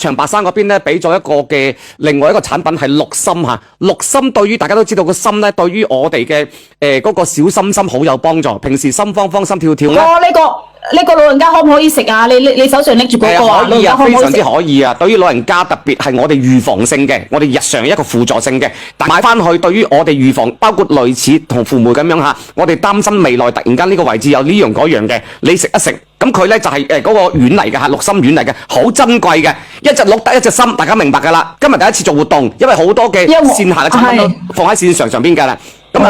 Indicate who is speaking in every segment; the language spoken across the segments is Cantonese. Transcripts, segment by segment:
Speaker 1: 長白山嗰邊咧俾咗一個嘅另外一個產品係綠參嚇，綠參對於大家都知道個心咧，對於我哋嘅嗰個小心心好有幫助。平時心慌慌心跳跳咧，
Speaker 2: 呢個老人家可唔可以食啊？你手上拎住嗰個啊？
Speaker 1: 可以啊，非常之
Speaker 2: 可
Speaker 1: 可以啊。對於老人家特別係我哋預防性嘅，我哋日常一個輔助性嘅，但買翻去對於我哋預防，包括類似同父母咁樣嚇，我哋擔心未來突然間呢個位置有呢樣嗰樣嘅，你食一食，咁佢咧就係嗰個丸嚟嘅嚇，綠參丸嚟嘅，好珍貴嘅，一隻鹿得一隻心，大家明白㗎啦。今日第一次做活動，因為好多嘅線下嘅產品都放喺線上邊㗎啦。咁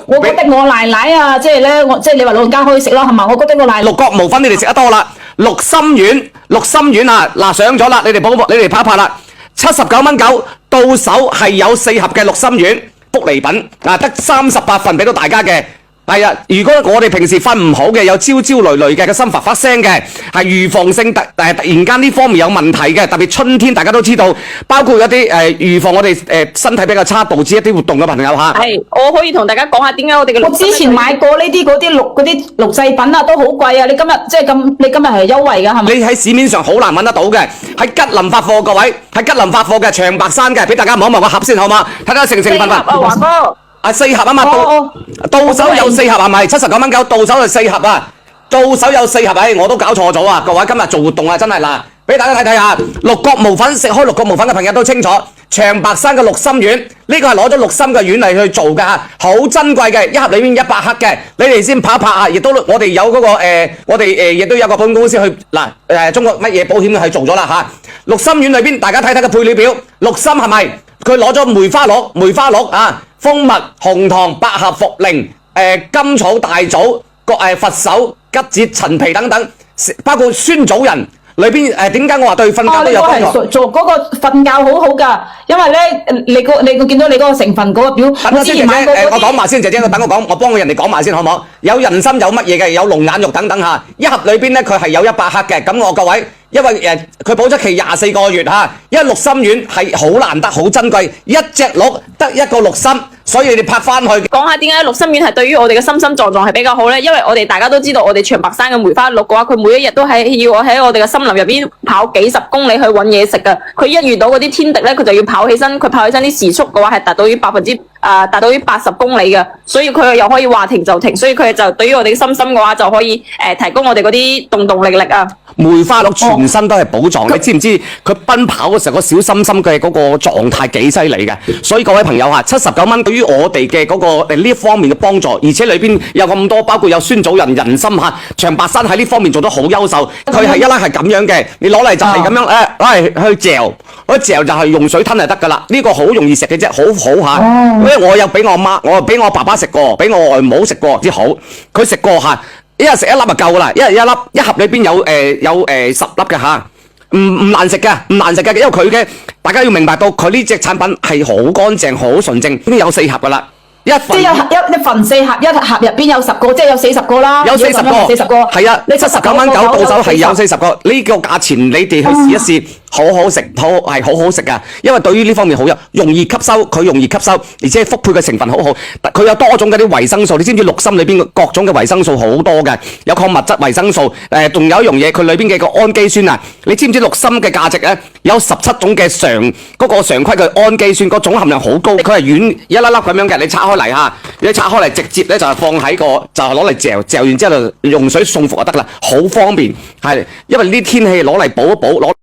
Speaker 2: 我覺得我奶奶啊，即係咧，即係你話老人家可以食啦，係嘛？我覺得我奶奶
Speaker 1: 六角無分，你哋食得多啦。綠參丸啊，嗱上咗啦，你哋拍一拍啦，79蚊9，到手係有4盒嘅綠參丸福利品啊，得38份俾到大家嘅。係啊，如果我哋平時瞓唔好嘅，有焦焦慮慮嘅，個心發發聲嘅，係預防性突然間呢方面有問題嘅，特別春天大家都知道，包括一啲預防我哋身體比較差，導致一啲活動嘅朋友嚇。
Speaker 3: 係，我可以同大家講下點解我哋嘅。
Speaker 2: 我之前買過呢啲嗰啲綠製品啊，都好貴啊！你今日即係咁，你今日係優惠㗎係咪？
Speaker 1: 你喺市面上好難揾得到嘅，喺吉林發貨，各位喺吉林發貨嘅長白山嘅，俾大家望一望個盒先好嘛？睇睇成分。
Speaker 3: 華哥。
Speaker 1: 4盒啊嘛，到手有4盒係咪？79蚊9，到手就4盒啊！到手有4盒，我都搞錯咗啊！各位今日做活動啊，真係嗱，俾大家睇睇下，六角無粉食開六角無粉嘅朋友都清楚，長白山嘅綠參丸，呢個係攞咗綠參嘅丸嚟去做㗎嚇，好珍貴嘅，一盒裏面100克嘅，你哋先拍一拍啊！亦都我哋有嗰個我哋亦都有個保險公司去嗱中國乜嘢保險去做咗啦嚇。綠參丸裏邊大家睇睇個配料表，綠參係咪？佢攞咗梅花鹿啊！蜂蜜、紅糖、百合、茯苓、甘草、大棗、佛手、桔子、陳皮等等，包括酸棗仁裏邊點解我話對瞓覺都有幫助？
Speaker 2: 做嗰個瞓覺好好㗎，因為咧你見到你嗰個成分嗰個表。
Speaker 1: 等我先姐姐，我講埋先，姐姐，等我講，我幫人哋講埋先好唔好？有人參有乜嘢嘅？有龍眼肉等等嚇，一盒裏邊咧佢係有100克嘅，咁我各位。因為佢保質期24個月嚇，因為綠參丸係好難得、好珍貴，一隻鹿得一個綠參，所以你哋拍翻去。
Speaker 3: 講下點解綠參丸係對於我哋嘅心狀係比較好咧？因為我哋大家都知道，我哋長白山嘅梅花鹿嘅話，佢每一日都係要喺我哋嘅森林入邊跑幾十公里去揾嘢食㗎。佢一遇到嗰啲天敵咧，佢就要跑起身，佢跑起身啲時速嘅話係達到於80公里嘅，所以佢又可以話停就停，所以佢就對於我哋嘅心嘅話就可以提供我哋嗰啲動動力啊。
Speaker 1: 梅花鹿全身都係寶藏，你知唔知佢奔跑嘅時候個小心心嘅嗰個狀態幾犀利嘅？所以各位朋友嚇，79蚊對於我哋嘅嗰個呢一方面嘅幫助，而且裏邊有咁多，包括有酸棗仁、人參嚇，長白山喺呢方面做得好優秀。佢係一粒係咁樣嘅，你攞嚟就係咁樣攞嚟去嚼，嗰嚼就係用水吞就得㗎啦。呢個好容易食嘅啫，好好嚇。因為我有俾我媽，我俾我爸爸食過，俾我外母食過之好，佢食過嚇。一日食1粒就夠啦，一日1粒，一盒裏邊有10粒嘅嚇，唔難食嘅，唔難食嘅，因為佢嘅大家要明白到佢呢隻產品係好乾淨、好純正，已經有4盒噶啦，一份
Speaker 2: 即係一份4盒，一盒入邊有10個，即係有40個啦，
Speaker 1: 有40個，係啊，你79蚊9到手係有40個，呢個價錢你哋去試一試。好好食，係好好食噶，因為對於呢方面好容易吸收，佢容易吸收，而且復配嘅成分好好，佢有多種嗰啲維生素，你知唔知綠參裏邊各種嘅維生素好多嘅，有礦物質維生素，仲有一樣嘢，佢裏邊嘅個氨基酸啊，你知唔知綠參嘅價值咧？有17種嘅嗰個常規嘅氨基酸，個總含量好高，佢係軟一粒粒咁樣嘅，你拆開嚟嚇，你拆開嚟直接咧就係放喺就係攞嚟嚼完之後就用水送服就得啦，好方便，係因為呢天氣攞嚟補一補攞。